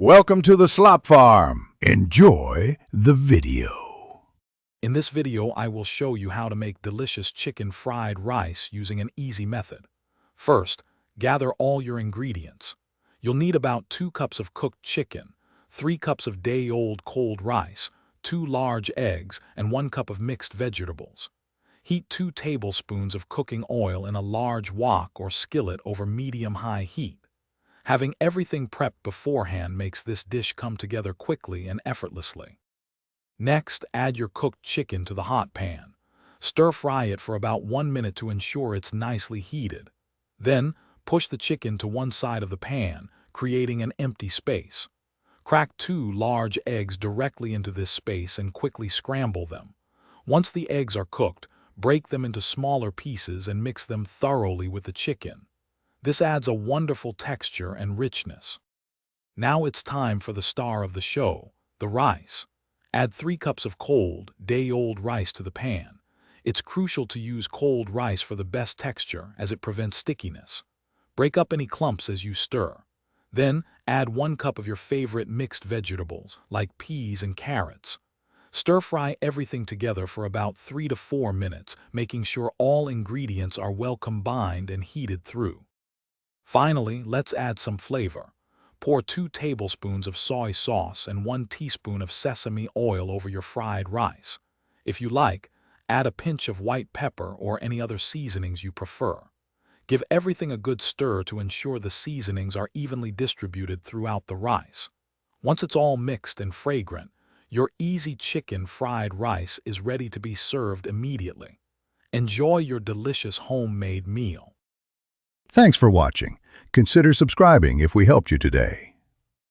Welcome to the Slop Farm. Enjoy the video. In this video, I will show you how to make delicious chicken fried rice using an easy method. First, gather all your ingredients. You'll need about 2 cups of cooked chicken, 3 cups of day-old cold rice, 2 large eggs, and 1 cup of mixed vegetables. Heat 2 tablespoons of cooking oil in a large wok or skillet over medium-high heat. Having everything prepped beforehand makes this dish come together quickly and effortlessly. Next, add your cooked chicken to the hot pan. Stir-fry it for about 1 minute to ensure it's nicely heated. Then, push the chicken to one side of the pan, creating an empty space. Crack 2 large eggs directly into this space and quickly scramble them. Once the eggs are cooked, break them into smaller pieces and mix them thoroughly with the chicken. This adds a wonderful texture and richness. Now it's time for the star of the show, the rice. Add 3 cups of cold, day-old rice to the pan. It's crucial to use cold rice for the best texture as it prevents stickiness. Break up any clumps as you stir. Then, add 1 cup of your favorite mixed vegetables, like peas and carrots. Stir-fry everything together for about 3 to 4 minutes, making sure all ingredients are well combined and heated through. Finally, let's add some flavor. Pour 2 tablespoons of soy sauce and 1 teaspoon of sesame oil over your fried rice. If you like, add a pinch of white pepper or any other seasonings you prefer. Give everything a good stir to ensure the seasonings are evenly distributed throughout the rice. Once it's all mixed and fragrant, your easy chicken fried rice is ready to be served immediately. Enjoy your delicious homemade meal. Thanks for watching. Consider subscribing if we helped you today.